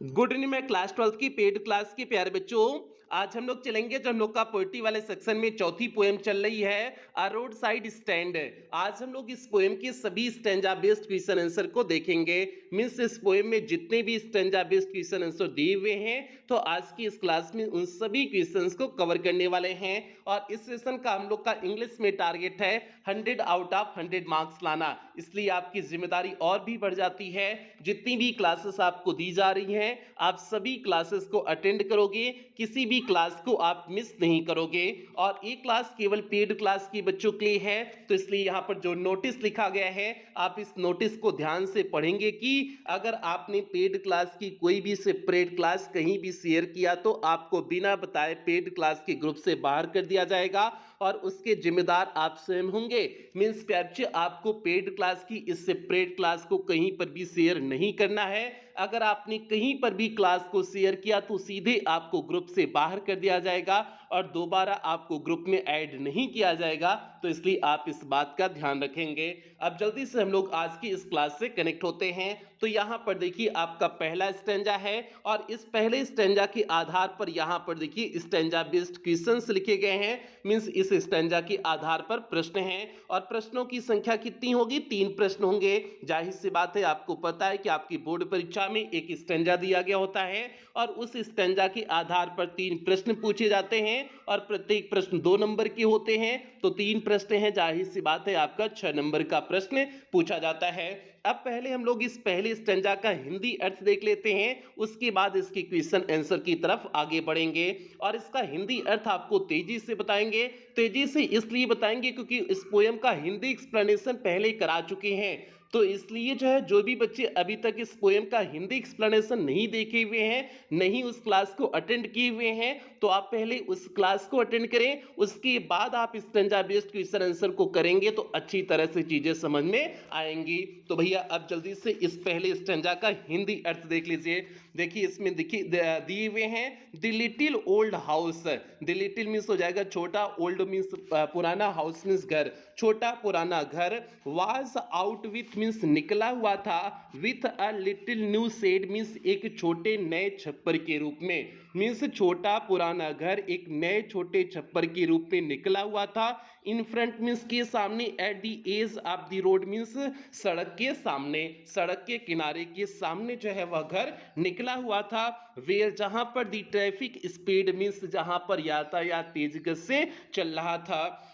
Good evening. मैं class 12th की paid class के प्यारे बच्चों, आज हम लोग चलेंगे जो हम लोग का पोएट्री वाले सेक्शन में चौथी पोएम चल रही है अ रोड साइड स्टैंड। आज हम लोग इस पोएम के सभी स्टैंजा बेस्ड क्वेश्चन आंसर को देखेंगे। मींस इस पोएम में जितने भी स्टैंजा बेस्ड क्वेश्चन आंसर दिए हुए हैं तो आज की इस क्लास में उन सभी क्वेश्चंस को कवर करने वाले हैं। और इस सेशन का हम लोग का इंग्लिश में टारगेट है 100 आउट ऑफ 100 मार्क्स लाना, इसलिए आपकी जिम्मेदारी और भी बढ़ जाती है। जितनी भी क्लासेस आपको दी जा रही हैं आप सभी क्लासेस को अटेंड करोगे, किसी भी क्लास को आप मिस नहीं करोगे। और ये क्लास केवल पेड क्लास के बच्चों के लिए है, तो इसलिए यहाँ पर जो नोटिस लिखा गया है आप इस नोटिस को ध्यान से पढ़ेंगे कि अगर आपने पेड क्लास की कोई भी सेपरेट क्लास कहीं भी शेयर किया तो आपको बिना बताए पेड क्लास के ग्रुप से बाहर कर दिया जाएगा और उसके जिम्मेदार आप स्वयं होंगे। मीन्स कैप्चर आपको पेड क्लास की इस सेपरेट क्लास को कहीं पर भी शेयर नहीं करना है। अगर आपने कहीं पर भी क्लास को शेयर किया तो सीधे आपको ग्रुप से बाहर कर दिया जाएगा और दोबारा आपको ग्रुप में ऐड नहीं किया जाएगा, तो इसलिए आप इस बात का ध्यान रखेंगे। अब जल्दी से हम लोग आज की इस क्लास से कनेक्ट होते हैं। तो यहाँ पर देखिए आपका पहला स्टैंजा है और इस पहले स्टैंजा के आधार पर यहाँ पर देखिए स्टैंजा बेस्ड क्वेश्चंस लिखे गए हैं। मींस इस स्टैंजा के आधार पर प्रश्न हैं और प्रश्नों की संख्या कितनी होगी? 3 प्रश्न होंगे। जाहिर सी बात है, आपको पता है कि आपकी बोर्ड परीक्षा में एक स्टैंजा दिया गया होता है और उस स्टैंजा के आधार पर 3 प्रश्न पूछे जाते हैं और प्रत्येक प्रश्न 2 नंबर के होते हैं। तो 3 प्रश्न हैं, जाहिर सी बात है आपका 6 नंबर का प्रश्न पूछा जाता है। अब पहले हम लोग इस पहले स्टैंजा का हिंदी अर्थ देख लेते हैं, उसके बाद इसकी क्वेश्चन आंसर की तरफ आगे बढ़ेंगे और इसका हिंदी अर्थ आपको तेजी से बताएंगे। तेजी से इसलिए बताएंगे क्योंकि इस पोयम का हिंदी एक्सप्लेनेशन पहले करा चुके हैं, तो इसलिए जो है जो भी बच्चे अभी तक इस पोएम का हिंदी एक्सप्लेनेशन नहीं देखे हुए हैं, नहीं उस क्लास को अटेंड किए हुए हैं, तो आप पहले उस क्लास को अटेंड करें, उसके बाद आप स्टैंजा बेस्ड क्वेश्चन आंसर को करेंगे तो अच्छी तरह से चीजें समझ में आएंगी। तो भैया अब जल्दी से इस पहले स्टैंजा का हिंदी अर्थ देख लीजिए। देखिए इसमें देखिए दिए हुए हैं the little old house. The little means हो जाएगा छोटा, ओल्ड मीन्स पुराना, हाउस मीन्स घर, छोटा पुराना घर। वाज आउट विथ मीन्स निकला हुआ था, with a little new shade means एक छोटे नए छप्पर के रूप में। मीन्स छोटा पुराना घर एक नए छोटे छप्पर के रूप में निकला हुआ था। इन फ्रंट मीन्स के सामने, at the edge of the road means सड़क के सामने, सड़क के किनारे के सामने जो है वह घर निकला हुआ था। वेयर जहां पर द ट्रैफिक स्पीड मीन्स जहां पर यातायात तेज गति से चल रहा था।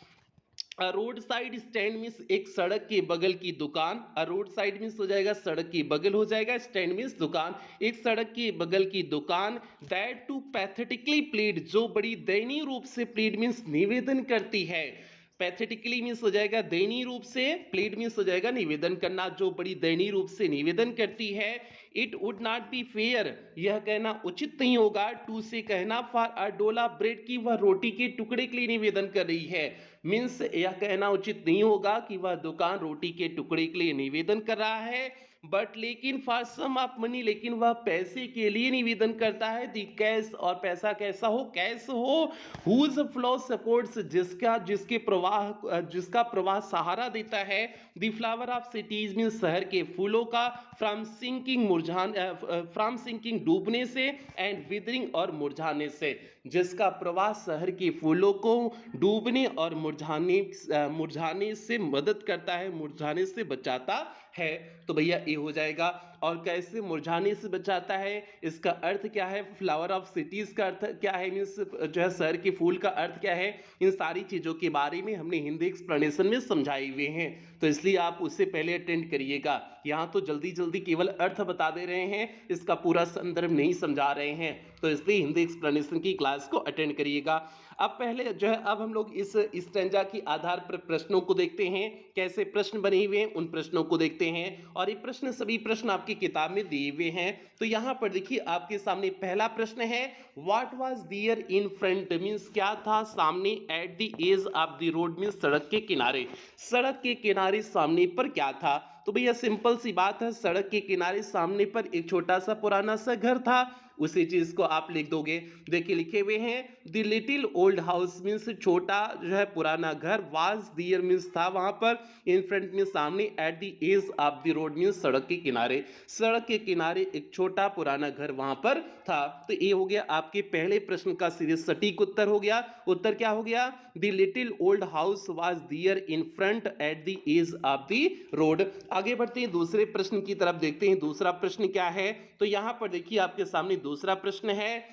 रोड साइड स्टैंड मीन्स एक सड़क के बगल की दुकान। रोड साइड मीन्स हो जाएगा सड़क की बगल हो जाएगा, स्टैंड मीन्स दुकान, एक सड़क के बगल की दुकान। दैट टू पैथेटिकली प्लीड, जो बड़ी दयनीय रूप से, प्लीड मीन्स निवेदन करती है, पैथेटिकली मीन्स हो जाएगा दयनीय रूप से, प्लीड मीन्स हो जाएगा निवेदन करना, जो बड़ी दयनीय रूप से निवेदन करती है। It would not be fair, यह कहना उचित नहीं होगा, टू से कहना, फॉर अ डोला ब्रेड की, वह रोटी के टुकड़े के लिए निवेदन कर रही है। मीन्स यह कहना उचित नहीं होगा कि वह दुकान रोटी के टुकड़े के लिए निवेदन कर रहा है, बट लेकिन फॉर सम ऑफ मनी, लेकिन वह पैसे के लिए निवेदन करता है। दी कैश, और पैसा कैसा हो? कैश हो। हुज फ्लो सपोर्ट्स, जिसका प्रवाह सहारा देता है। The flower of cities means शहर के फूलों का, फ्रॉम सिंकिंग डूबने से, एंड विदरिंग और मुरझाने से, जिसका प्रवाह शहर के फूलों को डूबने और मुरझाने से मदद करता है, मुरझाने से बचाता है। तो भैया ये हो जाएगा। और कैसे मुरझाने से बचाता है, इसका अर्थ क्या है? फ्लावर ऑफ सिटीज का अर्थ क्या है, मीन्स जो है शहर के फूल का अर्थ क्या है, इन सारी चीजों के बारे में हमने हिंदी एक्सप्लेनेशन में समझाए हुए हैं, तो इसलिए आप उससे पहले अटेंड करिएगा। यहाँ तो जल्दी जल्दी केवल अर्थ बता दे रहे हैं, इसका पूरा संदर्भ नहीं समझा रहे हैं, तो इसलिए हिंदी एक्सप्लेनेशन की क्लास को अटेंड करिएगा। अब पहले जो है अब हम लोग इस स्टैंजा के आधार पर प्रश्नों को देखते हैं, कैसे प्रश्न बने हुए हैं उन प्रश्नों को देखते हैं। और ये प्रश्न सभी प्रश्न आपकी किताब में दिए हुए हैं। तो यहाँ पर देखिए आपके सामने पहला प्रश्न है, what was there in front means क्या था सामने, at the edge of the road means सड़क के किनारे, सड़क के किनारे सामने पर क्या था। तो भैया सिंपल सी बात है, सड़क के किनारे सामने पर एक छोटा सा पुराना सा घर था, उसी चीज को आप लिख दोगे। देखिए लिखे हुए हैं the little old house means छोटा जो है पुराना घर, वाज दियर मीन्स था वहां पर, इन फ्रंट में सामने, at the edge of the road means सड़क के किनारे, सड़क के किनारे एक छोटा पुराना घर वहां पर था। तो ये हो गया आपके पहले प्रश्न का सीधे सटीक उत्तर हो गया। उत्तर क्या हो गया? The little old house was there in front at the edge of the road. आगे बढ़ते हैं दूसरे प्रश्न की तरफ, देखते हैं दूसरा प्रश्न क्या है। तो यहां पर देखिए आपके सामने दूसरा प्रश्न है,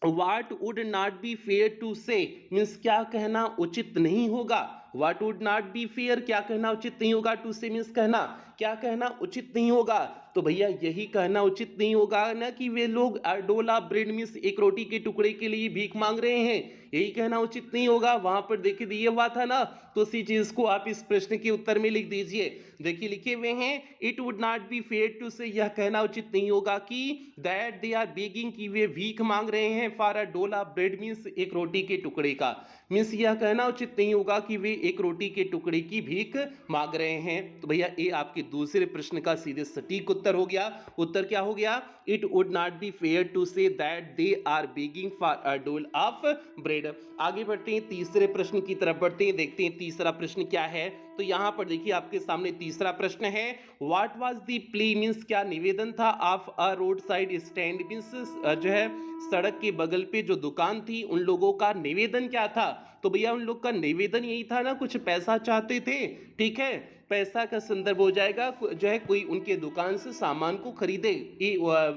what would not be fair to say means क्या कहना उचित नहीं होगा। What would not be fair क्या कहना उचित नहीं होगा, टू से मीन्स कहना, क्या कहना उचित नहीं होगा। तो भैया यही कहना उचित नहीं होगा ना कि वे लोग डोला ब्रेड मीन्स एक रोटी के टुकड़े के लिए भीख मांग रहे हैं, यही कहना उचित नहीं होगा। वहां पर देखिए दिया हुआ था ना, तो उसी चीज को आप इस प्रश्न के उत्तर में लिख दीजिए। देखिए लिखे हुए हैं it would not be fair to say, यह कहना उचित नहीं होगा कि दैट दे आर बेगिंग, कि वे भीख मांग रहे हैं, फॉर अ डोला ब्रेड मीन्स एक रोटी के टुकड़े का, मीन्स यह कहना उचित नहीं होगा कि वे एक रोटी के टुकड़े की भीख मांग रहे हैं। तो भैया ये आपके दूसरे प्रश्न का सीधे सटीक उत्तर हो गया। उत्तर क्या हो गया? It would not be fair to say that they are begging for a dole of bread. आगे बढ़ते हैं तीसरे प्रश्न की तरफ बढ़ते हैं, देखते हैं तीसरा प्रश्न क्या है। तो यहां पर देखिए आपके सामने तीसरा प्रश्न है, what was the plea means क्या निवेदन था, of a road side stand means जो है सड़क के बगल पे जो दुकान थी उन लोगों का निवेदन क्या था। तो भैया उन लोग का निवेदन यही था ना, कुछ पैसा चाहते थे, ठीक है, पैसा का संदर्भ हो जाएगा जो है कोई उनके दुकान से सामान को खरीदे,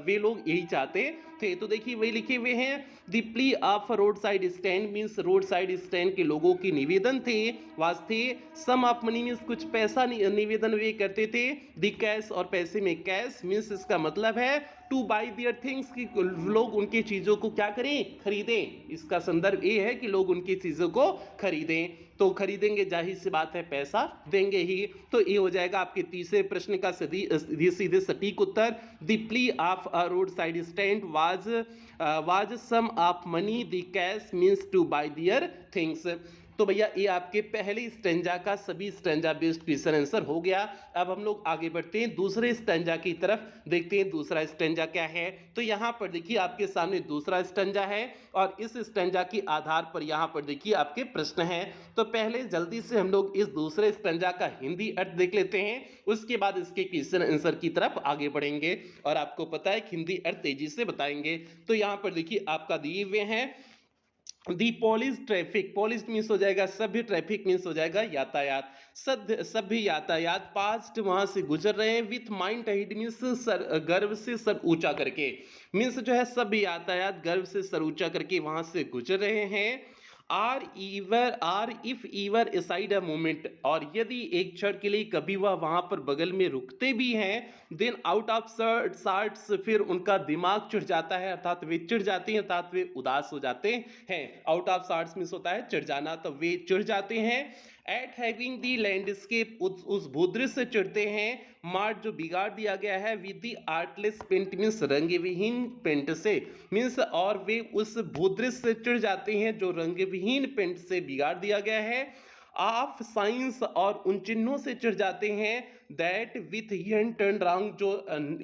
वे लोग यही चाहते थे। तो देखिए वही लिखे हुए हैं the plea of road side stand means road side stand के लोगों की निवेदन थे, वास्ते सम ऑफ मनी मीन्स कुछ पैसा निवेदन वे करते थे, द कैश और पैसे में कैश मीन्स इसका मतलब है टू बाई दियर थिंग्स, कि लोग उनकी चीजों को क्या करें, खरीदें। इसका संदर्भ ये है कि लोग उनकी चीजों को खरीदें, तो खरीदेंगे जाहिर सी बात है पैसा देंगे ही। तो ये हो जाएगा आपके तीसरे प्रश्न का सीधे सटीक उत्तर, the plea of a road side stand was sum of money, the cash means to buy their things. तो भैया ये आपके पहले स्टेंजा का सभी स्टेंजा बेस्ड क्वेश्चन आंसर हो गया। अब हम लोग आगे बढ़ते हैं दूसरे स्टेंजा की तरफ, देखते हैं दूसरा स्टेंजा क्या है। तो यहाँ पर देखिए आपके सामने दूसरा स्टेंजा है और इस स्टेंजा के आधार पर यहाँ पर देखिए आपके प्रश्न हैं। तो पहले जल्दी से हम लोग इस दूसरे स्टेंजा का हिंदी अर्थ देख लेते हैं, उसके बाद इसके क्वेश्चन आंसर की तरफ आगे बढ़ेंगे और आपको पता है कि हिंदी अर्थ तेजी से बताएंगे। तो यहाँ पर देखिए आपका दिए हुए हैं दी पॉलिश ट्रैफिक, पॉलिश मीन्स हो जाएगा सभ्य, ट्रैफिक मीन्स हो जाएगा यातायात, सभ्य यातायात, पास्ट वहां से गुजर रहे हैं, with mind head means sir गर्व से सर ऊंचा करके, मीन्स जो है सभ्य यातायात गर्व से सर ऊंचा करके वहां से गुजर रहे हैं। Or if ever aside a moment, और यदि एक क्षण के लिए कभी वह वहां पर बगल में रुकते भी हैं, देन आउट ऑफ सार्ट्स, फिर उनका दिमाग चिढ़ जाता है, अर्थात वे चिढ़ जाते हैं, अर्थात वे उदास हो जाते हैं। आउट ऑफ सार्ट्स मीन्स होता है चिढ़ जाना, तो वे चिढ़ जाते हैं। एट हैविंग दी लैंडस्केप, उस भूदृश्य से चिढ़ते हैं, मार्ट जो बिगाड़ दिया गया है, with the artless paint means रंग विहीन पेंट से, मीन्स और वे उस भूदृश्य से चिढ़ जाते हैं जो रंग विहीन पेंट से बिगाड़ दिया गया है। ऑफ साइंस, और उन चिन्हों से चिढ़ जाते हैं, that with N turn round, जो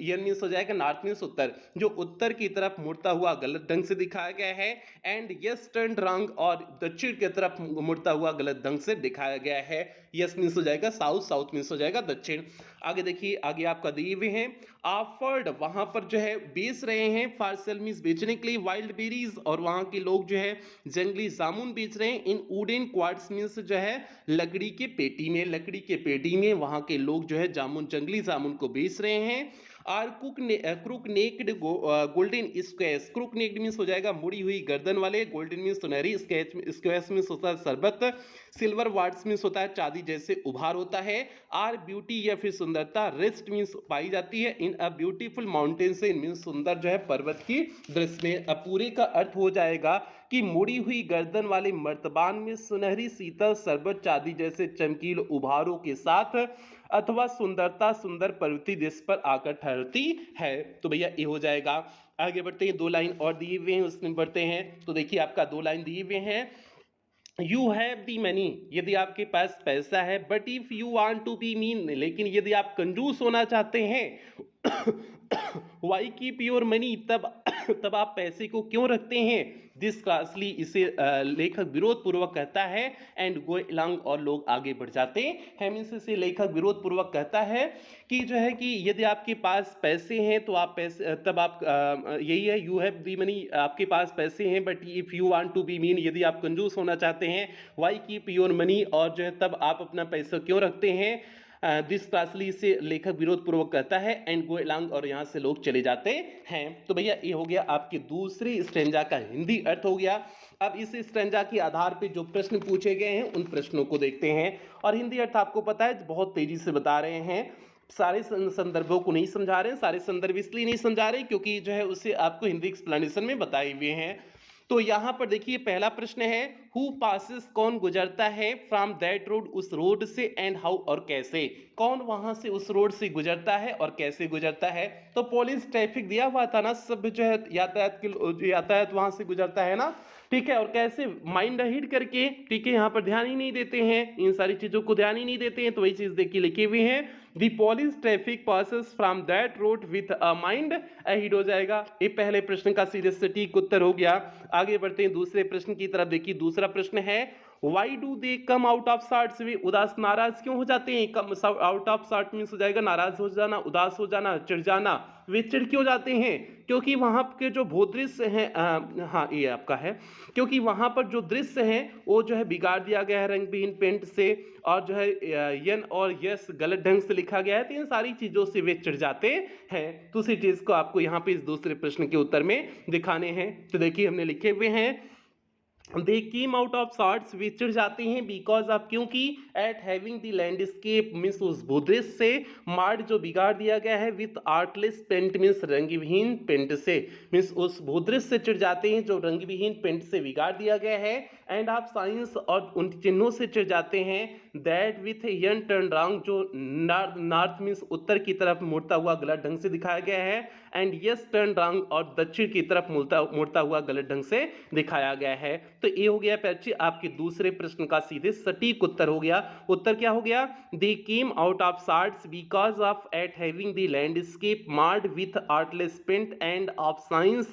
यन मीन्स हो जाएगा नॉर्थ मीन्स उत्तर, जो उत्तर की तरफ मुड़ता हुआ गलत ढंग से दिखाया गया है, एंड यस टर्न राउंड, और दक्षिण की तरफ मुड़ता हुआ गलत ढंग से दिखाया गया है। यस मीन्स हो जाएगा साउथ, साउथ मीन्स हो जाएगा दक्षिण। आगे देखिए आगे आपका दिए हुए हैं ऑफर्ड, वहां पर जो है बेच रहे हैं, फॉर सेल मीन्स बेचने के लिए, वाइल्ड बेरीज, और वहां के लोग जो है जंगली जामुन बेच रहे हैं, इन वुडन क्वार्ट्स मीन्स जो है लकड़ी के पेटी में, लकड़ी के पेटी में वहां के लोग जो है जामुन, जंगली जामुन को बेच रहे हैं। और crook necked golden squash, crook necked means हो जाएगा मुड़ी हुई गर्दन वाले, गोल्डन मीन्स सुनहरी, स्क्वैश मीन्स होता है शरबत, सिल्वर वार्ड्स मीन्स होता है चांदी जैसे उभार होता है। आर ब्यूटी या फिर सुंदरता, रेस्ट मीन्स पाई जाती है, इन अ ब्यूटीफुल माउंटेन से मीन्स सुंदर जो है पर्वत की दृश्य में। अब पूरे का अर्थ हो जाएगा कि मुड़ी हुई गर्दन वाले मर्तबान में सुनहरी शीतल शरबत चांदी जैसे चमकील उभारों के साथ, अथवा सुंदरता सुंदर पर्वतीय दृश्य पर आकर ठहरती है। तो भैया ये हो जाएगा। आगे बढ़ते हैं, दो लाइन और दिए हुए हैं उसमें बढ़ते हैं। तो देखिए आपका दो लाइन दिए हुए हैं, यू हैव दी मनी, यदि आपके पास पैसा है, but if you want to be mean, लेकिन यदि आप कंजूस होना चाहते हैं, वाई कीप योर मनी, तब तब आप पैसे को क्यों रखते हैं। दिस क्लासली, इसे लेखक विरोध पूर्वक कहता है, एंड गो अलॉन्ग, और लोग आगे बढ़ जाते हैं। मींस इसे लेखक विरोध पूर्वक कहता है कि जो है कि यदि आपके पास पैसे हैं तो आप पैसे, तब आप यही है, यू हैव दी मनी, आपके पास पैसे हैं, but if you want to be mean, यदि आप कंजूस होना चाहते हैं, वाई कीप योर मनी, और जो है तब आप अपना पैसा क्यों रखते हैं। दिस क्लासली से लेखक विरोध पूर्वक कहता है, एंड गो अलॉन्ग, और यहाँ से लोग चले जाते हैं। तो भैया ये हो गया आपके दूसरी स्टेंजा का हिंदी अर्थ हो गया। अब इस स्टेंजा के आधार पे जो प्रश्न पूछे गए हैं उन प्रश्नों को देखते हैं, और हिंदी अर्थ आपको पता है बहुत तेजी से बता रहे हैं, सारे संदर्भों को नहीं समझा रहे हैं। सारे संदर्भ इसलिए नहीं समझा रहे क्योंकि जो है उसे आपको हिंदी एक्सप्लेनेशन में बताए हुए हैं। तो यहाँ पर देखिए पहला प्रश्न है, हु पासिस, कौन गुजरता है, फ्रॉम दैट रोड, उस रोड से, एंड हाउ, और कैसे, कौन वहां से उस रोड से गुजरता है और कैसे गुजरता है। तो पुलिस ट्रैफिक दिया हुआ था ना, सब जो है यातायात वहां से गुजरता है ना, ठीक है। और कैसे, माइंड हीट करके, ठीक है, यहाँ पर ध्यान ही नहीं देते हैं, इन सारी चीजों को ध्यान ही नहीं देते हैं। तो वही चीज देखिए लिखे हुए हैं, the police traffic passes from that road with a mind ahead हो जाएगा। ये पहले प्रश्न का सीधे सटीक उत्तर हो गया। आगे बढ़ते हैं दूसरे प्रश्न की तरफ। देखिए दूसरा प्रश्न है, why do they come out of sorts, वे उदास नाराज क्यों हो जाते हैं। Come out of sort means हो जाएगा नाराज हो जाना, उदास हो जाना, चिढ़ जाना। वे चिढ़ क्यों जाते हैं, क्योंकि वहां के जो भूदृश्य हैं, हाँ ये आपका है, क्योंकि वहां पर जो दृश्य हैं वो जो है बिगाड़ दिया गया है रंग विहीन पेंट से, और जो है यन और यस गलत ढंग से लिखा गया है। तो इन सारी चीजों से वे चिढ़ जाते हैं। दूसरी चीज को आपको यहाँ पे इस दूसरे प्रश्न के उत्तर में दिखाने हैं। तो देखिए हमने लिखे हुए हैं, they came out of sorts, वे चिढ़ जाते हैं, बिकॉज ऑफ, क्योंकि, at having the landscape means उस भूदृश्य से, मार्ड जो बिगाड़ दिया गया है, विथ आर्टलेस पेंट मीन्स रंगविहीन पेंट से, मीन्स उस भूदृश्य से चिढ़ जाते हैं जो रंगविहीन पेंट से बिगाड़ दिया गया है। एंड ऑफ साइंस, और उन चिन्हों से चिढ़ जाते हैं, that with N turn round, जो नॉर्थ मीन्स उत्तर की तरफ मुड़ता हुआ गलत ढंग से दिखाया गया है, एंड यस टर्न राउंड, और दक्षिण की तरफ मुड़ता हुआ गलत ढंग से दिखाया गया है। तो ये हो गया बच्चे आपके दूसरे प्रश्न का सीधे सटीक उत्तर हो गया। उत्तर क्या हो गया, they came out of sorts because of at having the landscape marred with artless paint, and of signs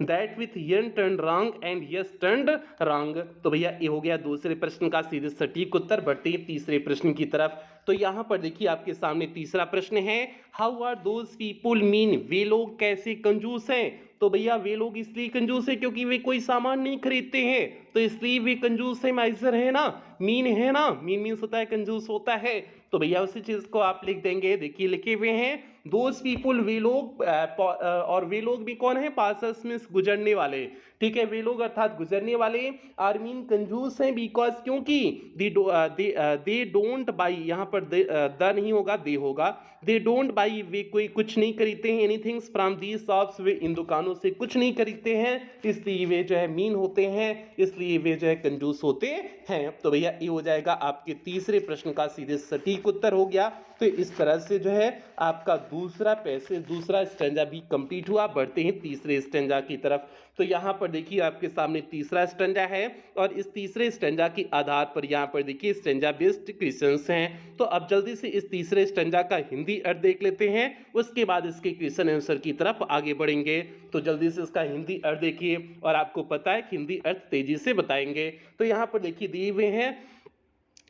that with N turn wrong and S turn wrong. तो भैया ये हो गया दूसरे प्रश्न का सीधे सटीक उत्तर। बढ़ते हैं तीसरे प्रश्न की तरफ। तो यहां पर देखिए आपके सामने तीसरा प्रश्न है, how are those people mean, वे लोग कैसे कंजूस हैं। तो भैया वे लोग इसलिए कंजूस है क्योंकि वे कोई सामान नहीं खरीदते हैं, तो इसलिए वे कंजूस है, माइजर है ना, मीन है ना, मीन मीन्स होता है कंजूस होता है। तो भैया उसी चीज को आप लिख देंगे। देखिए लिखे हुए हैं, दोज पीपुल, वे लोग, और वे लोग भी कौन है, पासस मीन्स गुजरने वाले, ठीक है, वे लोग अर्थात गुजरने वाले, आर मीन कंजूस हैं, बिकॉज, क्योंकि, दे डोंट बाई, यहाँ पर द नहीं होगा, दे होगा, दे डोंट बाई, वे कोई कुछ नहीं खरीदते हैं, एनीथिंग फ्रॉम दीज शॉप्स, वे इन दुकानों से कुछ नहीं खरीदते हैं, इसलिए वे जो है मीन होते हैं, इसलिए वे जो है कंजूस होते हैं। तो भैया ये हो जाएगा आपके तीसरे प्रश्न का सीधे सटीक उत्तर हो गया। तो इस तरह से जो है आपका दूसरा स्टेंजा भी कंप्लीट हुआ। बढ़ते हैं तीसरे स्टेंजा की तरफ। तो यहाँ पर देखिए आपके सामने तीसरा स्टेंजा है, और इस तीसरे स्टेंजा के आधार पर यहाँ पर देखिए स्टेंजा बेस्ड क्वेश्चंस हैं। तो अब जल्दी से इस तीसरे स्टेंजा का हिंदी अर्थ देख लेते हैं, उसके बाद इसके क्वेश्चन आंसर की तरफ आगे बढ़ेंगे। तो जल्दी से इसका हिंदी अर्थ देखिए, और आपको पता है कि हिंदी अर्थ तेजी से बताएंगे। तो यहाँ पर देखिए दिए हुए हैं,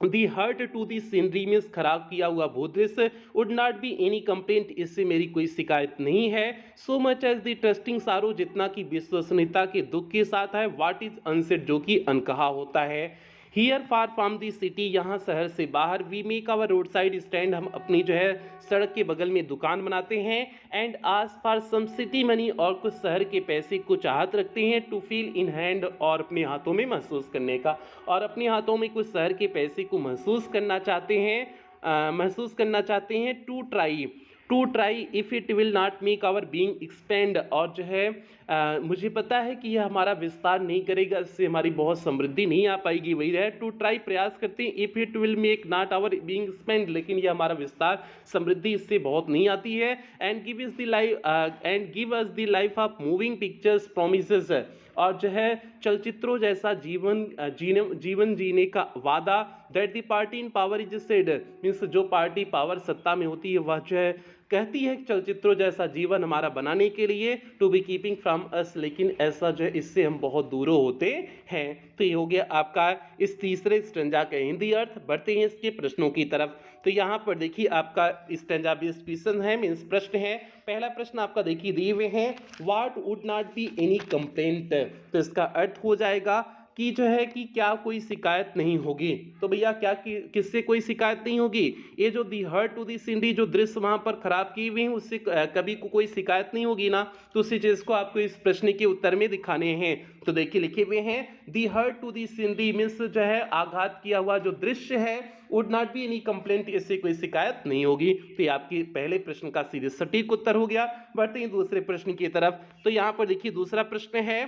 the hurt to the scenery means खराब किया हुआ भूदृश्य, would not be any complaint, इससे मेरी कोई शिकायत नहीं है, so much as the trusting sorrow, जितना कि विश्वसनीयता के दुख के साथ है, व्हाट इज अनसेड, जो कि अनकहा होता है, here far from the city, यहाँ शहर से बाहर, we make our road side stand, हम अपनी जो है सड़क के बगल में दुकान बनाते हैं, and ask for some city money, और कुछ शहर के पैसे को चाहत रखते हैं, टू फील इन हैंड, और अपने हाथों में महसूस करने का, और अपने हाथों में कुछ शहर के पैसे को महसूस करना चाहते हैं, to try if it will not make our being expand, और जो है मुझे पता है कि यह हमारा विस्तार नहीं करेगा, इससे हमारी बहुत समृद्धि नहीं आ पाएगी, वही है टू ट्राई, प्रयास करते हैं, if it will make not our being expand, लेकिन यह हमारा विस्तार समृद्धि इससे बहुत नहीं आती है, and give us the life of moving pictures promises, और जो है चलचित्रों जैसा जीवन जीने का वादा, that the party in power is said, means जो पार्टी पावर सत्ता में होती है वह जो है कहती है कि चलचित्रों जैसा जीवन हमारा बनाने के लिए, to be keeping from us, लेकिन ऐसा जो है इससे हम बहुत दूर होते हैं। तो ये हो गया आपका इस तीसरे स्टेंजा का हिंदी अर्थ। बढ़ते हैं इसके प्रश्नों की तरफ। तो यहाँ पर देखिए आपका स्टेंजा बेस्ड क्वेश्चन है, मीन्स प्रश्न है। पहला प्रश्न आपका देखिए दिए हुए हैं, what would not be any complaint, तो इसका अर्थ हो जाएगा कि जो है कि क्या कोई शिकायत नहीं होगी। तो भैया क्या किससे कोई शिकायत नहीं होगी? ये जो दी हर्ट टू दी सिंडी जो दृश्य वहां पर खराब किए हुए हैं उससे कभी कोई शिकायत नहीं होगी ना। तो उसी चीज को आपको इस प्रश्न के उत्तर में दिखाने हैं। तो देखिए लिखे हुए हैं, the hurt to the scenery means जो है आघात किया हुआ जो दृश्य है, would not be any complaint, इससे कोई शिकायत नहीं होगी। तो ये आपके पहले प्रश्न का सीधे सटीक उत्तर हो गया। बढ़ते हैं दूसरे प्रश्न की तरफ। तो यहाँ पर देखिए दूसरा प्रश्न है,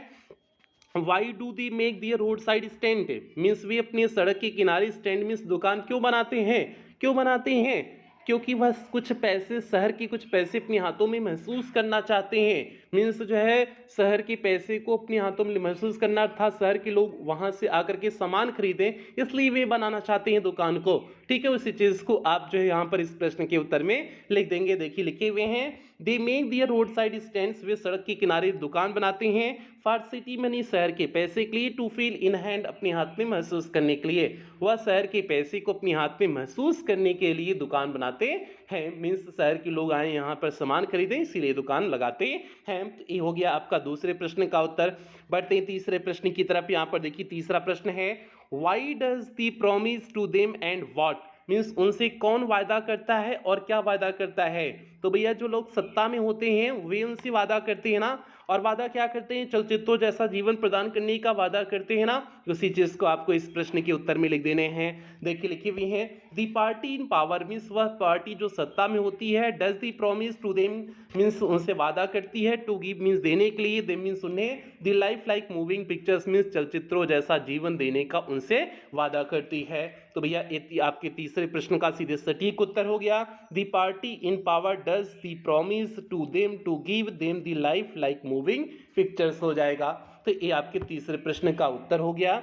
why do the make their road side stand, means वे अपने सड़क के किनारे स्टैंड मीन्स दुकान क्यों बनाते हैं? क्यों बनाते हैं? क्योंकि वह कुछ पैसे, शहर के कुछ पैसे अपने हाथों में महसूस करना चाहते हैं। मीन्स जो है शहर के पैसे को अपने हाथों में महसूस करना था, शहर के लोग वहां से आकर के सामान खरीदें, इसलिए वे बनाना चाहते हैं दुकान को। ठीक है, उसी चीज को आप जो है यहाँ पर इस प्रश्न के उत्तर में लिख देंगे। देखिए लिखे हुए हैं, they make their roadside stands, वे सड़क के किनारे दुकान बनाते हैं, फॉर सिटी मनी, शहर के पैसे के लिए, टू फील इन हैंड, अपने हाथ में महसूस करने के लिए। वह शहर के पैसे को अपने हाथ में महसूस करने के लिए दुकान बनाते हैं, मीन्स शहर के लोग आए यहाँ पर सामान खरीदें इसीलिए दुकान लगाते हैं। तो ये हो गया आपका दूसरे प्रश्न का उत्तर। बढ़ते हैं तीसरे प्रश्न की तरफ। यहाँ पर देखिए तीसरा प्रश्न है, why does the promise to them and what, means उनसे कौन वादा करता है और क्या वादा करता है? तो भैया जो लोग सत्ता में होते हैं वे उनसे वादा करते हैं ना, और वादा क्या करते हैं? चलचित्रों जैसा जीवन प्रदान करने का वादा करते हैं ना। उसी चीज को आपको इस प्रश्न के उत्तर में लिख देने हैं। देखिए लिखी हुई है, the party in power means वह पार्टी जो सत्ता में होती है, does the promise to them means उनसे वादा करती है, टू गिव मीन्स देने के लिए, देम मीन्स उन्हें, the life like moving pictures means चलचित्रों जैसा जीवन देने का उनसे वादा करती है। तो भैया आपके तीसरे प्रश्न का सीधे सटीक उत्तर हो गया, the party in power does the promise to them to give them the life like moving pictures हो जाएगा। तो ये आपके तीसरे प्रश्न का उत्तर हो गया।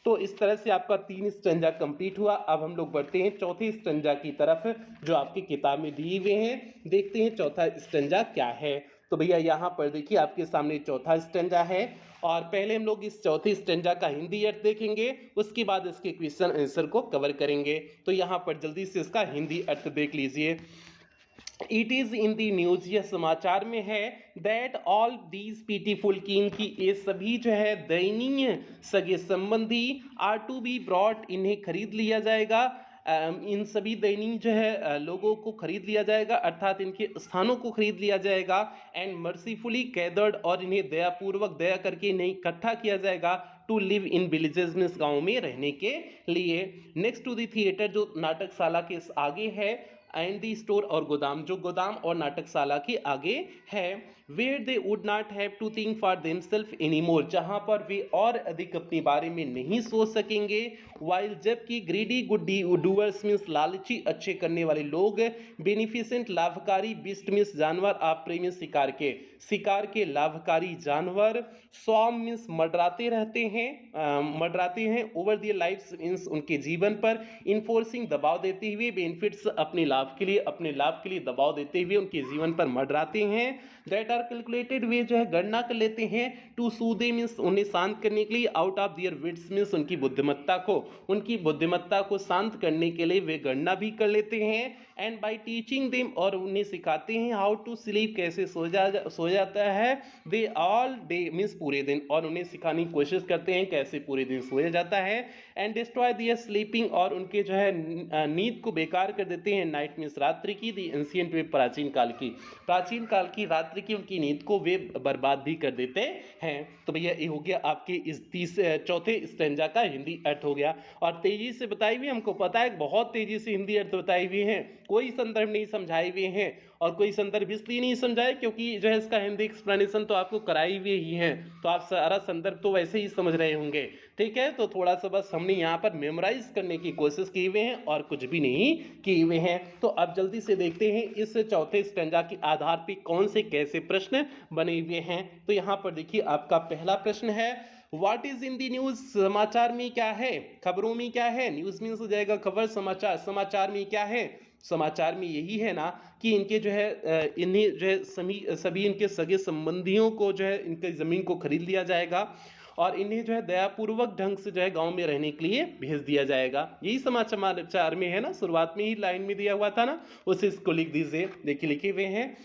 तो इस तरह से आपका 3 स्टेंजा कंप्लीट हुआ। अब हम लोग बढ़ते हैं चौथे स्टेंजा की तरफ जो आपकी किताब में दिए हुए हैं। देखते हैं चौथा स्टेंजा क्या है। तो भैया यहाँ पर देखिए आपके सामने चौथा स्टेंजा है, और पहले हम लोग इस चौथे स्टेंजा का हिंदी अर्थ देखेंगे, उसके बाद इसके क्वेश्चन आंसर को कवर करेंगे। तो यहाँ पर जल्दी से इसका हिंदी अर्थ देख लीजिए। It is in the news, यह समाचार में है, दैट ऑल दीज पीटीफुल कीन की ये सभी जो है दयनीय सगे संबंधी, आर टू बी ब्रॉट, इन्हें खरीद लिया जाएगा, इन सभी दयनीय जो है लोगों को खरीद लिया जाएगा, अर्थात इनके स्थानों को खरीद लिया जाएगा, एंड मर्सीफुली गैदर्ड, और इन्हें दयापूर्वक दया करके इन्हें इकट्ठा किया जाएगा, to live in villages means गाँव में रहने के लिए। नेक्स्ट टू दी थिएटर जो नाटकशाला के आगे है, एंड दी स्टोर और गोदाम जो गोदाम और नाटकशाला के आगे है, where they would not have to think for themself anymore, जहां पर वे और अधिक अपने बारे में नहीं सोच सकेंगे, वाइल जबकि ग्रीडी गुड डूअर्स मीन्स लालची अच्छे करने वाले लोग, बेनिफिसेंट लाभकारी, बिस्ट मीन्स जानवर, आप प्रेमी शिकार के लाभकारी जानवर, स्वाम मीन्स मडराते हैं, ओवर दियर लाइफ्स मीन्स उनके जीवन पर, इन्फोर्सिंग दबाव देते हुए, बेनिफिट्स अपने लाभ के लिए दबाव देते हुए उनके जीवन पर मडराते हैं, दैट आर कैलकुलेटेड वे जो है गणना कर लेते हैं, टू सूदे मीन्स उन्हें शांत करने के लिए, out of their wits means उनकी बुद्धिमत्ता को शांत करने के लिए वे गणना भी कर लेते हैं, एंड बाई टीचिंग देम और उन्हें सिखाते हैं, हाउ टू स्लीप कैसे सो जाता है, दे ऑल डे मीन्स पूरे दिन, और उन्हें सिखाने की कोशिश करते हैं कैसे पूरे दिन सोया जाता है, एंड डिस्ट्रॉय दियर स्लीपिंग और उनके जो है नींद को बेकार कर देते हैं, नाइट मीन्स रात्रि की, दी एंशिएंट वे प्राचीन काल की रात्रि की उनकी नींद को वे बर्बाद भी कर देते हैं। तो भैया ये हो गया आपके इस चौथे स्टेंजा का हिंदी अर्थ हो गया, और तेजी से बताई हुई, हमको पता है बहुत तेजी से हिंदी अर्थ बताई हुई हैं, कोई संदर्भ नहीं समझाए हुए हैं, और कोई संदर्भ इसलिए नहीं समझाए क्योंकि जो है इसका हिंदी एक्सप्लेनेशन तो आपको कराई हुए ही है, तो आप सारा संदर्भ तो वैसे ही समझ रहे होंगे। ठीक है, तो थोड़ा सा बस हमने यहाँ पर मेमोराइज करने की कोशिश की हुए हैं और कुछ भी नहीं किए हुए हैं। तो अब जल्दी से देखते हैं इस चौथे स्टैंजा के आधार पर कौन से कैसे प्रश्न बने हुए हैं। तो यहाँ पर देखिए आपका पहला प्रश्न है, what is in the news, समाचार में क्या है, खबरों में क्या है। न्यूज मीन्स हो जाएगा खबर, समाचार, समाचार में क्या है, समाचार में यही है ना कि इनके जो है इन्हें जो है सभी इनके सगे संबंधियों को जो है इनके जमीन को खरीद लिया जाएगा और इन्हें जो है दयापूर्वक ढंग से जो है गांव में रहने के लिए भेज दिया जाएगा। यही समाचार में है ना, शुरुआत में ही लाइन में दिया हुआ था ना, उसे इसको लिख दीजिए। देखिए लिखे हुए हैं,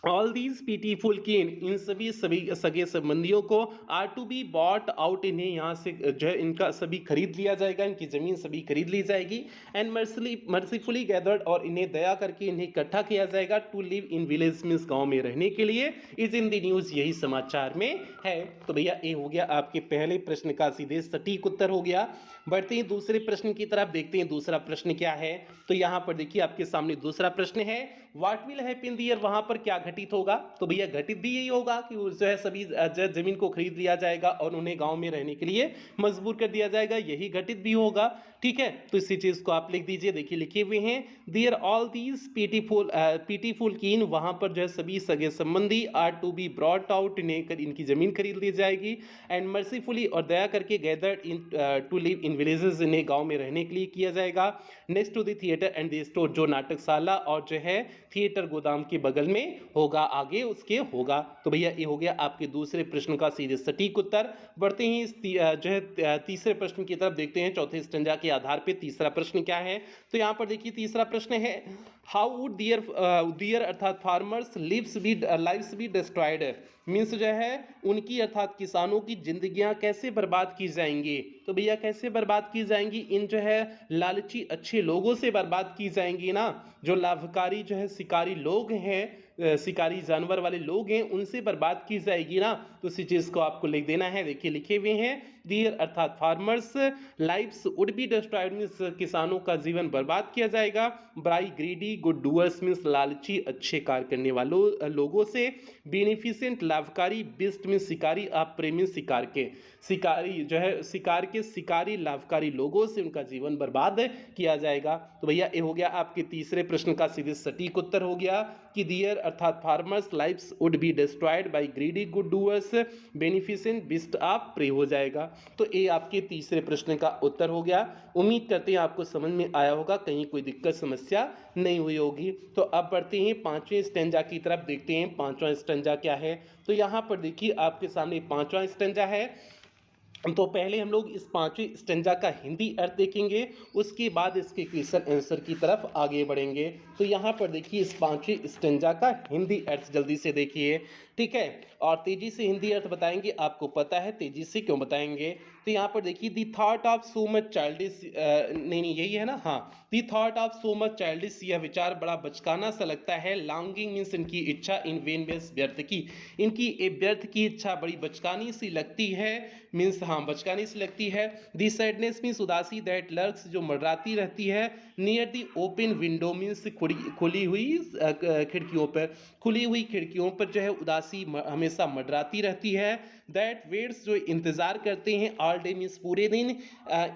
ऑल दीज पीटीफुल कीन, इन सभी सगे संबंधियों को, are to be bought out, इन्हें यहाँ से जो है इनका सभी खरीद लिया जाएगा, इनकी जमीन सभी खरीद ली जाएगी। एंड मर्सीफुली गैदर्ड, और इन्हें दया करके इन्हें इकट्ठा किया जाएगा। To live in village means गांव में रहने के लिए। इज इन द न्यूज, यही समाचार में है। तो भैया ये हो गया आपके पहले प्रश्न का सीधे सटीक उत्तर हो गया। बढ़ते हैं दूसरे प्रश्न की तरफ, देखते हैं दूसरा प्रश्न क्या है। तो यहाँ पर देखिए आपके सामने दूसरा प्रश्न है, व्हाट विल हैपन देयर, वहां पर क्या घटित होगा। तो भैया घटित भी यही होगा कि जो है सभी जमीन को खरीद लिया जाएगा और उन्हें गांव में रहने के लिए मजबूर कर दिया जाएगा, यही घटित भी होगा। ठीक है, तो इसी चीज को आप लिख दीजिए। देखिए लिखे हुए हैं, देयर ऑल दीज पीटीफुल कीन, वहां पर जो है सभी सगे संबंधी, are to be brought out, इनकी जमीन खरीद ली जाएगी। एंड मर्सीफुली, और दया करके, gathered in to live in villages, इन्हें गांव में रहने के लिए किया जाएगा। Next to the theatre and the store, जो नाटकशाला और जो है थिएटर गोदाम के बगल में होगा, आगे उसके होगा। तो भैया ये हो गया आपके दूसरे प्रश्न का सीधे सटीक उत्तर। बढ़ते ही इस जो है तीसरे प्रश्न की तरफ, देखते हैं चौथे स्टैंजा के आधार पे तीसरा प्रश्न क्या है। तो यहाँ पर देखिए तीसरा प्रश्न है, हाउ वुड दियर अर्थात farmers lives B destroyed, means जो है उनकी अर्थात किसानों की जिंदगियां कैसे बर्बाद की जाएंगी। तो भैया कैसे बर्बाद की जाएंगी, इन जो है लालची अच्छे लोगों से बर्बाद की जाएंगी ना, जो लाभकारी जो है शिकारी लोग हैं, शिकारी जानवर वाले लोग हैं, उनसे बर्बाद की जाएगी ना। तो इसी चीज को आपको लिख देना है। देखिए लिखे हुए हैं, दियर अर्थात farmers lives would be destroyed, means किसानों का जीवन बर्बाद किया जाएगा। By greedy good doers, means लालची अच्छे कार्य करने वालों लोगों से। बेनिफिशिएंट लाभकारी, बिस्ट मीन्स शिकारी, आप प्रेमी शिकार के, शिकारी जो है शिकार के शिकारी लाभकारी लोगों से उनका जीवन बर्बाद किया जाएगा। तो भैया ये हो गया आपके तीसरे प्रश्न का सीधे सटीक उत्तर हो गया कि दियर अर्थात farmers lives would be destroyed by greedy good doers, beneficent beast of prey हो जाएगा। तो ये आपके तीसरे प्रश्न का उत्तर हो गया। उम्मीद करते हैं आपको समझ में आया होगा, कहीं कोई दिक्कत समस्या नहीं हुई होगी। तो अब बढ़ते हैं पांचवें स्टैंजा की तरफ, देखते हैं पांचवा स्टैंजा क्या है। तो यहाँ पर देखिए आपके सामने पांचवा स्टैंजा है। तो पहले हम लोग इस पांचवें स्टैंजा का हिंदी अर्थ देखेंगे, उसके बाद इसके क्वेश्चन आंसर की तरफ आगे बढ़ेंगे। तो यहाँ पर देखिए इस पांचवें स्टैंजा का हिंदी अर्थ जल्दी से देखिए, ठीक है, और तेजी से हिंदी अर्थ बताएंगे, आपको पता है तेजी से क्यों बताएंगे। तो यहाँ पर देखिए, the thought of so much childish, नहीं यही है ना, हाँ, the thought of so much childish, यह विचार बड़ा बचकाना सा लगता है। लॉन्गिंग मीन्स इनकी इच्छा, इन वेन मीन्स व्यर्थ की, इनकी व्यर्थ की इच्छा बड़ी बचकानी सी लगती है, मीन्स हाँ बचकानी सी लगती है। दी सैडनेस मीन्स उदासी, दैट लर्क्स जो मंडराती रहती है, near the open window means खुली हुई खिड़कियों पर, खुली हुई खिड़कियों पर जो है उदासी हमेशा मंडराती रहती है। दैट वेट्स जो इंतजार करते हैं, ऑल डे मीन्स पूरे दिन,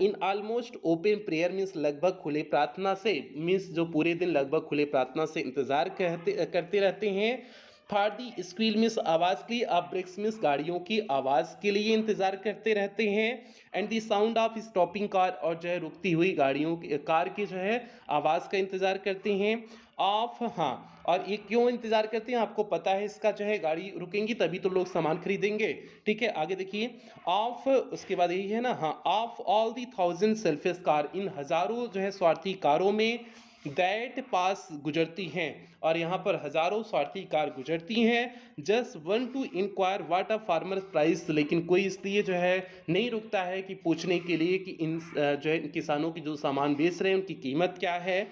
in almost open prayer means लगभग खुले प्रार्थना से, मीन्स जो पूरे दिन लगभग खुले प्रार्थना से इंतजार करते रहते हैं। फॉर दी स्क्वील मीन्स आवाज़ के लिए, अब ब्रेक्स मीन्स गाड़ियों की आवाज़ के लिए इंतजार करते रहते हैं। And the sound of stopping car, और जो है रुकती हुई गाड़ियों की कार की जो है आवाज़ का इंतजार करते हैं। ऑफ, हाँ, और ये क्यों इंतजार करते हैं आपको पता है, इसका जो है गाड़ी रुकेंगी तभी तो लोग सामान खरीदेंगे, ठीक है। आगे देखिए, ऑफ उसके बाद यही है ना, हाँ, of all the thousand selfish car, इन हजारों जो है स्वार्थी कारों में, दैट पास गुजरती हैं, और यहाँ पर हजारों स्वार्थी कार गुजरती हैं। Just want to inquire what a farmer price, लेकिन कोई इसलिए जो है नहीं रुकता है कि पूछने के लिए कि इन जो है किसानों की जो सामान बेच रहे हैं उनकी कीमत क्या है।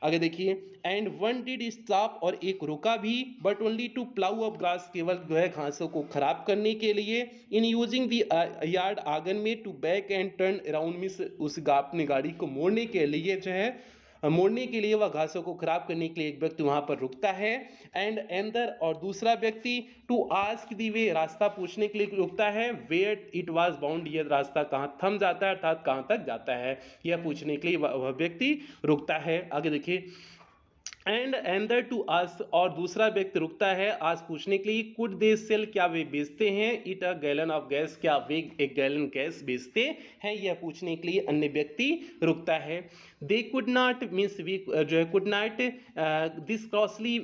आगे देखिए, एंड वन डिड स्टॉप, और एक रुका भी, but only to plough up grass, केवल जो है घासों को खराब करने के लिए। इन यूजिंग दी यार्ड, आंगन में, to back and turn around means उस अपनी गाड़ी को मोड़ने के लिए जो है मोड़ने के लिए व घासों को खराब करने के लिए एक व्यक्ति वहां पर रुकता है। एंड एंदर और दूसरा व्यक्ति टू आस्क दी वे रास्ता पूछने के लिए रुकता है। वेयर इट वाज बाउंड, यह रास्ता कहाँ थम जाता है अर्थात कहाँ तक जाता है, यह पूछने के लिए वह व्यक्ति रुकता है। आगे देखिए एंड एंदर टू आस, और दूसरा व्यक्ति रुकता है आज पूछने के लिए कुड दे सेल, क्या वे बेचते हैं, it a gallon of gas, क्या वे एक गैलन गैस बेचते हैं, यह पूछने के लिए अन्य व्यक्ति रुकता है। They could not means we जो है कुड नॉट दिस क्रॉसली,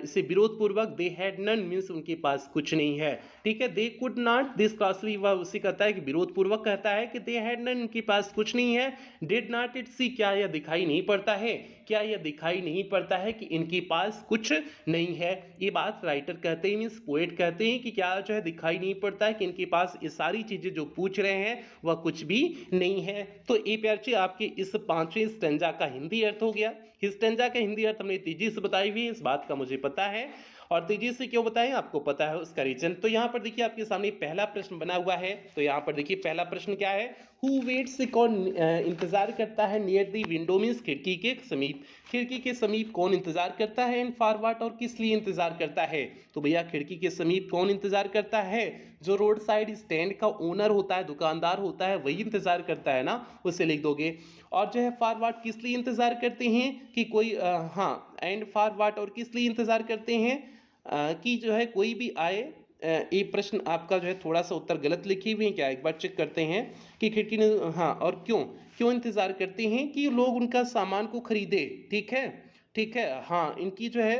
इसे विरोध पूर्वक, दे हैड नन मीन्स उनके पास कुछ नहीं है। ठीक है, दे कुड नॉट दिस क्रॉसली, वह उसे कहता है कि विरोध पूर्वक कहता है कि दे हैड नन, उनके पास कुछ नहीं है। डिड नॉट इट सी, क्या यह दिखाई नहीं पड़ता है, क्या यह दिखाई नहीं पड़ता है कि इनके पास कुछ नहीं है। ये बात राइटर कहते हैं मीन्स पोएट कहते हैं कि क्या जो है दिखाई नहीं पड़ता है कि इनके पास ये सारी चीजें जो पूछ रहे हैं वह कुछ भी नहीं है। तो ये प्यारे आपके इस 5वें स्टेंजा का हिंदी अर्थ हो गया। इस स्टेंजा का हिंदी अर्थ हमने तेजी से बताई हुई है, इस बात का मुझे पता है, और तेजी से क्यों बताएं आपको पता है उसका रीजन। तो यहाँ पर देखिए आपके सामने पहला प्रश्न बना हुआ है। तो यहाँ पर देखिए पहला प्रश्न क्या है, हु वेट्स, कौन इंतजार करता है, नियर दी विंडो मीन्स खिड़की के समीप, खिड़की के समीप कौन इंतजार करता है, एंड फॉर व्हाट, और किस लिए इंतजार करता है। तो भैया खिड़की के समीप कौन इंतजार करता है, जो रोड साइड स्टैंड का ओनर होता है, दुकानदार होता है, वही इंतजार करता है ना, उसे लिख दोगे। और जो है फॉर व्हाट किस लिए इंतजार करते हैं कि कोई हाँ, एंड फॉर व्हाट और किस लिए इंतजार करते हैं कि जो है कोई भी आए। ये प्रश्न आपका जो है थोड़ा सा उत्तर गलत लिखे हुए हैं क्या, एक बार चेक करते हैं कि खिड़की ने, हाँ, और क्यों क्यों इंतजार करते हैं कि लोग उनका सामान को खरीदे। ठीक है, ठीक है, हाँ, इनकी जो है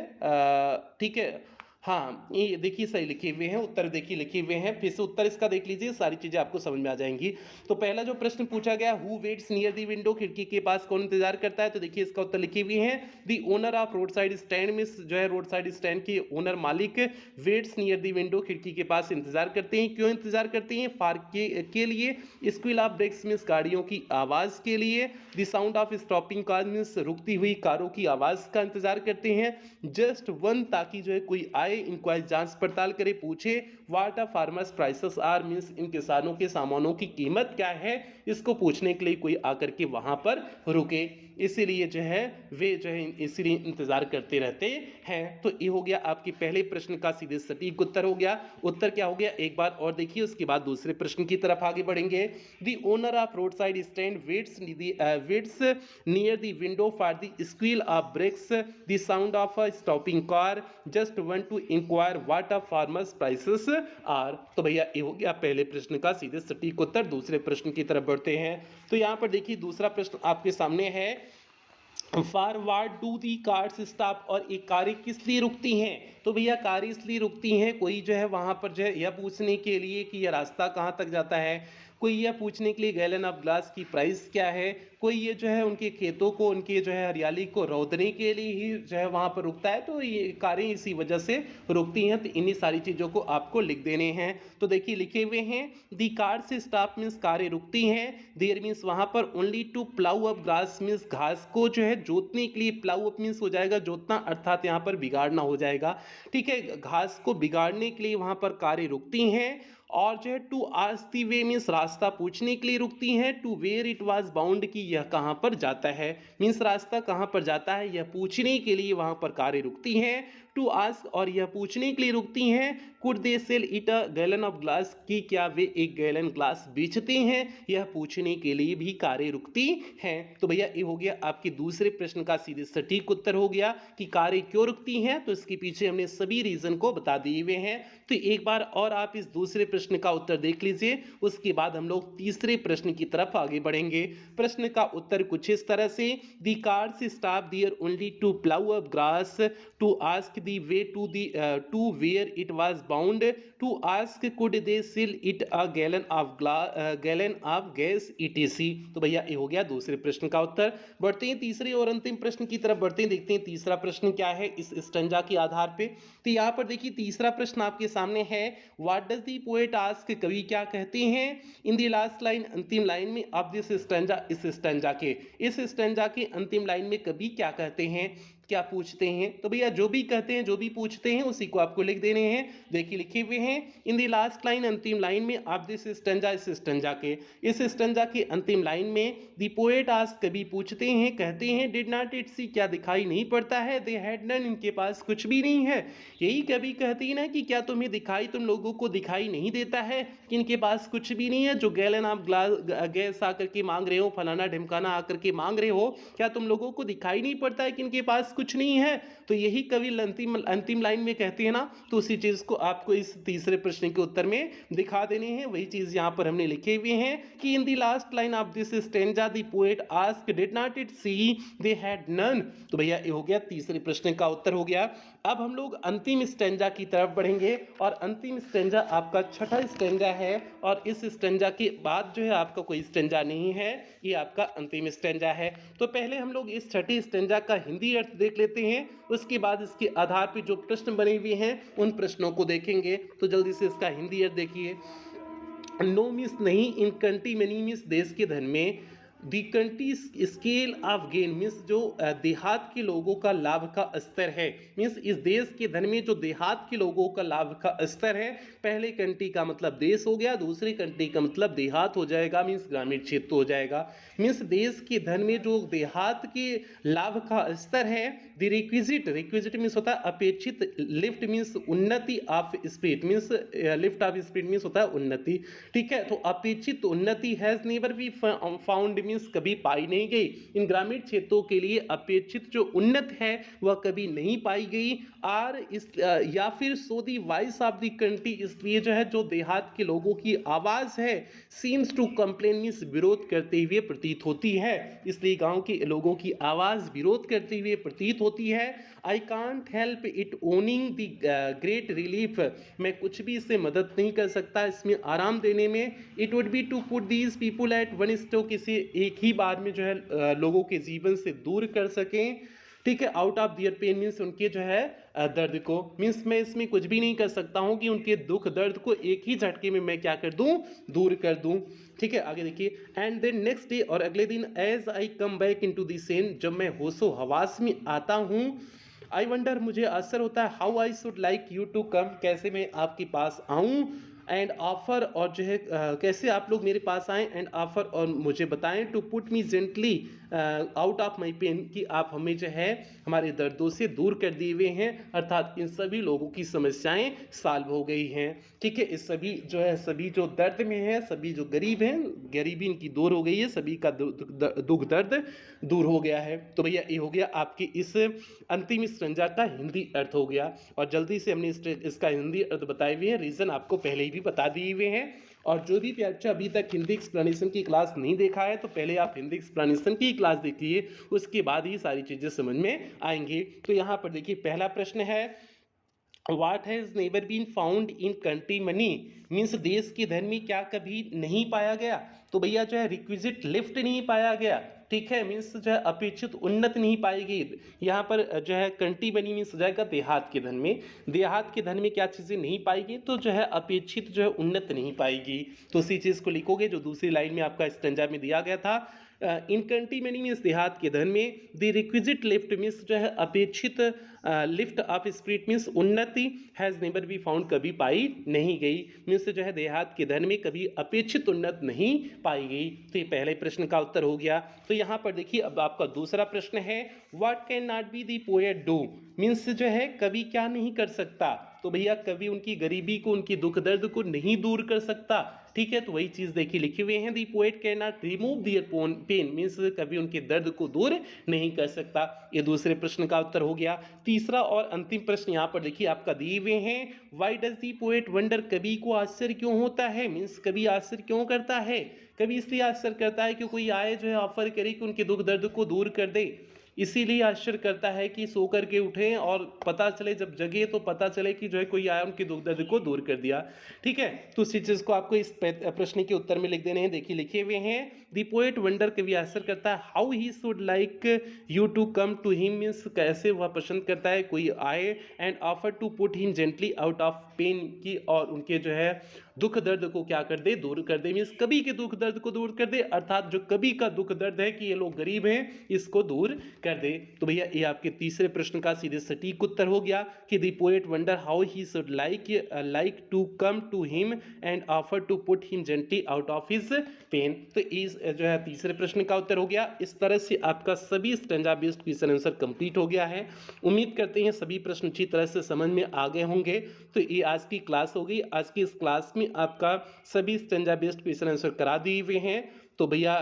ठीक है, हाँ, ये देखिए सही लिखे हुए हैं, उत्तर देखिए लिखे हुए हैं, फिर से उत्तर इसका देख लीजिए, सारी चीजें आपको समझ में आ जाएंगी। तो पहला जो प्रश्न पूछा गया, who waits near the window, खिड़की के पास कौन इंतजार करता है, तो देखिए इसका उत्तर लिखे हुए हैं, the owner of road side stand, miss जो है रोड साइड स्टैंड के ओनर मालिक वेट्स नियर दी विंडो, खिड़की के पास इंतजार करते हैं। क्यों इंतजार करते हैं, फार के लिए, स्क्वील ऑफ ब्रेक्स मीन्स गाड़ियों की आवाज के लिए, the sound of stopping car means रुकती हुई कारों की आवाज का इंतजार करते हैं। जस्ट वन, ताकि जो है कोई आए, इंक्वायरी जांच पड़ताल करे, पूछे, what are farmers prices are means इन किसानों के सामानों की कीमत क्या है, इसको पूछने के लिए कोई आकर के वहां पर रुके, इसीलिए जो है वे जो है इसीलिए इंतजार करते रहते हैं। तो ये हो गया आपके पहले प्रश्न का सीधे सटीक उत्तर हो गया। उत्तर क्या हो गया एक बार और देखिए, उसके बाद दूसरे प्रश्न की तरफ आगे बढ़ेंगे। The owner of road side stand waits near the window for the squeal of brakes, the sound of a stopping car, just want to inquire what are farmers prices are. तो भैया ये हो गया पहले प्रश्न का सीधे सटीक उत्तर। दूसरे प्रश्न की तरफ बढ़ते हैं। तो यहाँ पर देखिए दूसरा प्रश्न आपके सामने है, for what do the cars stop, और ये कारें किस लिए रुकती हैं। तो भैया कारें इसलिए रुकती हैं, कोई जो है वहां पर जो है यह पूछने के लिए कि यह रास्ता कहाँ तक जाता है, कोई यह पूछने के लिए गैलन ऑफ ग्लास की प्राइस क्या है, कोई ये जो है उनके खेतों को, उनके जो है हरियाली को रौदने के लिए ही जो है वहां पर रुकता है। तो ये कारें इसी वजह से रुकती हैं। तो इन्हीं सारी चीज़ों को आपको लिख देने हैं। तो देखिए लिखे हुए हैं, the cars stop means कारें रुकती हैं, देयर मीन्स वहां पर, only to plough up grass means घास को जो है जोतने के लिए, प्लाउ अप मीन्स हो जाएगा जोतना, अर्थात यहाँ पर बिगाड़ना हो जाएगा। ठीक है, घास को बिगाड़ने के लिए वहां पर कारें रुकती हैं। और जो है to ask the way means रास्ता पूछने के लिए रुकती हैं, to where it was bound की यह कहाँ पर जाता है, मीन्स रास्ता कहाँ पर जाता है यह पूछने के लिए वहां पर कारें रुकती हैं। टू आस्क, और यह पूछने के लिए रुकती हैं, could they sell it a gallon of glass, की क्या वे एक गैलन ग्लास बेचते हैं, यह पूछने के लिए भी कारें रुकती हैं। तो भैया ये हो गया आपके दूसरे प्रश्न का सीधे सटीक उत्तर हो गया कि कारें क्यों रुकती हैं। तो इसके पीछे हमने सभी रीजन को बता दिए हुए हैं। तो एक बार और आप इस दूसरे प्रश्न का उत्तर देख लीजिए, उसके बाद हम लोग तीसरे प्रश्न की तरफ आगे बढ़ेंगे। प्रश्न का उत्तर कुछ इस तरह से, the cars stop there only to plough up grass, to ask the way to the to where it was bound, to ask could they sell it a gallon of gas ETC. तो भैया ये हो गया दूसरे प्रश्न का उत्तर। बढ़ते हैं तीसरे और अंतिम प्रश्न की तरफ बढ़ते हैं, देखते हैं तीसरा प्रश्न क्या है इस स्टंजा के आधार पे। तो यहाँ पर देखिए तीसरा प्रश्न आपके सामने है, what does the poet ask, कवि क्या कहते हैं, इन दी लास्ट लाइन, अंतिम लाइन में, ऑफ दिस स्टंजा, इस स्टंजा के अंतिम लाइन में कवि क्या कहते हैं। क्या पूछते हैं? तो भैया जो भी कहते हैं, जो भी पूछते हैं उसी को आपको लिख देने हैं। देखिए लिखे हुए हैं इन द लास्ट लाइन, अंतिम लाइन में आप दिस स्टैंजा, इस स्टैंजा के अंतिम लाइन में द पोएट आस्क, कवि पूछते हैं, कहते हैं डिड नॉट इट सी, क्या दिखाई नहीं पड़ता है, दे हैड नन, इनके पास कुछ भी नहीं है। यही कवि कहती है ना कि क्या तुम्हें दिखाई, तुम लोगों को दिखाई नहीं देता है कि इनके पास कुछ भी नहीं है। जो गैलन आप गैस आकर के मांग रहे हो, फलाना ढिमकाना आकर के मांग रहे हो, क्या तुम लोगों को दिखाई नहीं पड़ता है कि इनके पास कुछ नहीं है? तो यही कवि अंतिम अंतिम लाइन में कहते हैं ना, तो उसी चीज को आपको इस तीसरे प्रश्न के उत्तर में दिखा देने हैं। वही चीज यहाँ पर हमने लिखे हुए हैं कि in the last line of this stanza the poet ask did not it see they had none. तो भैया ये हो गया तीसरे प्रश्न का उत्तर हो गया। अब हम लोग अंतिम स्टैंजा की तरफ बढ़ेंगे और अंतिम स्टैंजा आपका छठा स्टैंजा है और इस स्टैंजा के बाद जो है आपका कोई स्टैंजा नहीं है, ये आपका अंतिम स्टैंजा है। तो पहले हम लोग इस छठी स्टैंजा का हिंदी अर्थ देख लेते हैं, उसके बाद इसके आधार पर जो प्रश्न बने हुए हैं उन प्रश्नों को देखेंगे। तो जल्दी से इसका हिंदी अर्थ देखिए। नो मीन्स नहीं, इन कंट्री मनी मीन्स देश के धन में, दी country scale of gain means जो देहात के लोगों का लाभ का स्तर है, मीन्स इस देश के धन में जो देहात के लोगों का लाभ का स्तर है। पहले कंट्री का मतलब देश हो गया, दूसरी कंट्री का मतलब देहात हो जाएगा, मीन्स ग्रामीण क्षेत्र हो जाएगा। मीन्स देश के धन में जो देहात के लाभ का स्तर है। द रिक्विजिट, रिक्विजिट मीन्स होता है अपेक्षित, लिफ्ट मीन्स उन्नति of speed, means lift off speed means होता है उन्नति, ठीक है। तो अपेक्षित उन्नति has never be found means कभी पाई नहीं गई। इन ग्रामीण क्षेत्रों के लिए अपेक्षित जो उन्नत है वह कभी नहीं पाई गई। और इस या फिर so the voice of the country, इसलिए जो है जो देहात के लोगों की आवाज है, सीम्स टू कंप्लेन मीन्स विरोध करते हुए प्रतीत होती है, इसलिए गांव के लोगों की आवाज विरोध करते हुए प्रतीत होती है। I can't help it owning the great relief, मैं कुछ भी इससे मदद नहीं कर सकता इसमें आराम देने में। It would be to put these people at one stroke, इसे एक ही बार में जो है लोगों के जीवन से दूर कर सकें, ठीक है। Out of their pain means उनके जो है दर्द को, मीन्स मैं इसमें कुछ भी नहीं कर सकता हूं कि उनके दुख दर्द को एक ही झटके में मैं क्या कर दूं, दूर कर दूं, ठीक है। आगे देखिए, एंड देन नेक्स्ट डे, और अगले दिन, as I come back into the sane, जब मैं होशो हवास में आता हूं, आई वंडर, मुझे आश्चर्य होता है, how I should like you to come, कैसे मैं आपके पास आऊं, एंड ऑफर, और जो है कैसे आप लोग मेरे पास आएँ, एंड ऑफर, और मुझे बताएं, to put me gently out of my pain, कि आप हमें जो है हमारे दर्दों से दूर कर दिए हुए हैं, अर्थात इन सभी लोगों की समस्याएं सॉल्व हो गई हैं, ठीक है। इस सभी जो है, सभी जो दर्द में है, सभी जो गरीब हैं, गरीबी इनकी दूर हो गई है, सभी का दुख दर्द दूर हो गया है। तो भैया ये हो गया आपकी इस अंतिम स्टैंजा का हिंदी अर्थ हो गया। और जल्दी से हमने इसका हिंदी अर्थ बताए हुए हैं, रीजन आपको पहले ही भी बता दिए हुए हैं। और जो भी बच्चा अभी तक हिंदी एक्सप्लेनेशन की क्लास नहीं देखा है, तो पहले आप हिंदी एक्सप्लेनेशन की क्लास देखिए, उसके बाद ही सारी चीजें समझ में आएंगी। तो यहाँ पर देखिए पहला प्रश्न है, What has never been found in country money, means देश के धन में क्या कभी नहीं पाया गया। तो भैया जो है रिक्विजिट लिफ्ट नहीं पाया गया, ठीक है, मीन्स जो है अपेक्षित उन्नत नहीं पाई गई। यहाँ पर जो है कंट्री मनी मीन्स हो जाएगा देहात के धन में, देहात के धन में क्या चीज़ें नहीं पाई गई, तो जो है अपेक्षित जो है उन्नत नहीं पाएगी। तो उसी चीज़ को लिखोगे जो दूसरी लाइन में आपका स्टैंजा में दिया गया था। इन कंट्री मनी मीन्स देहात के धन में, द रिक्विजिट लिफ्ट मीन्स जो है अपेक्षित लिफ्ट ऑफ स्पिरिट मीन्स उन्नति, हैज़ नेवर बी फाउंड कभी पाई नहीं गई, मीन्स जो है देहात के धन में कभी अपेक्षित उन्नत नहीं पाई गई। तो ये पहले प्रश्न का उत्तर हो गया। तो यहाँ पर देखिए अब आपका दूसरा प्रश्न है, what can not be the poet do, means जो है कवि क्या नहीं कर सकता। तो भैया कवि उनकी गरीबी को, उनकी दुख दर्द को नहीं दूर कर सकता, ठीक है। तो वही चीज देखिए लिखे हुए हैं, the poet can not remove their pain, means कभी उनके दर्द को दूर नहीं कर सकता। ये दूसरे प्रश्न का उत्तर हो गया। तीसरा और अंतिम प्रश्न यहाँ पर देखिए आपका दिए हुए हैं, why does the poet wonder, कवि को आश्चर्य क्यों होता है, मीन्स कवि आश्चर्य क्यों करता है। कवि इसलिए आश्चर्य करता है कि कोई आए जो है ऑफर करे कि उनके दुख दर्द को दूर कर दे, इसीलिए आश्चर्य करता है कि सो करके उठे और पता चले, जब जगे तो पता चले कि जो है कोई आया उनके दुख दर्द को दूर कर दिया, ठीक है। तो उसी चीज को आपको इस प्रश्न के उत्तर में लिख देने हैं। देखिए लिखे हुए हैं, द पोएट वंडर, कवि आश्चर्य करता है, how he should like you to come to him, means कैसे वह पसंद करता है कोई आए, and offer to put him gently out of pain, की और उनके जो है दुख दर्द को क्या कर दे, दूर कर दे। मीन्स कभी के दुख दर्द को दूर कर दे, अर्थात जो कभी का दुख दर्द है कि ये लोग गरीब हैं, इसको दूर कर दे। तो भैया ये आपके तीसरे प्रश्न का सीधे सटीक उत्तर हो गया कि the poet wonder how he should like to come to him and offer to put him gently out of his pain. तो इस जो है तीसरे प्रश्न का उत्तर हो गया। इस तरह से आपका सभी stanza based question answer complete हो गया है। उम्मीद करते हैं सभी प्रश्न अच्छी तरह से समझ में आ गए होंगे। तो ये आज की क्लास हो गई। आज की इस क्लास में आपका सभी स्टैंजा बेस्ड क्वेश्चन आंसर करा दिए हुए हैं। तो भैया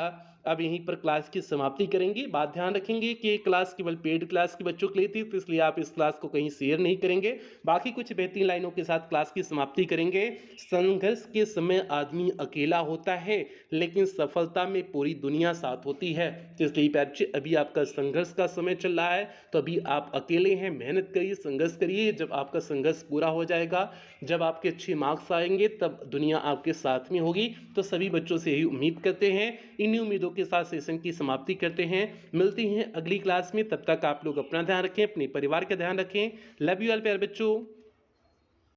अब यहीं पर क्लास की समाप्ति करेंगे। बात ध्यान रखेंगे कि क्लास केवल पेड क्लास के बच्चों के लिए थी, तो इसलिए आप इस क्लास को कहीं शेयर नहीं करेंगे। बाकी कुछ बेहतरीन लाइनों के साथ क्लास की समाप्ति करेंगे। संघर्ष के समय आदमी अकेला होता है, लेकिन सफलता में पूरी दुनिया साथ होती है। तो इसलिए प्यारे बच्चे, अभी आपका संघर्ष का समय चल रहा है, तो अभी आप अकेले हैं। मेहनत करिए, संघर्ष करिए। जब आपका संघर्ष पूरा हो जाएगा, जब आपके अच्छे मार्क्स आएंगे, तब दुनिया आपके साथ में होगी। तो सभी बच्चों से यही उम्मीद करते हैं। इन्हीं उम्मीदों के साथ सेशन की समाप्ति करते हैं। मिलते हैं अगली क्लास में। तब तक आप लोग अपना ध्यान रखें, अपने परिवार का ध्यान रखें। लव यू ऑल प्यारे बच्चों।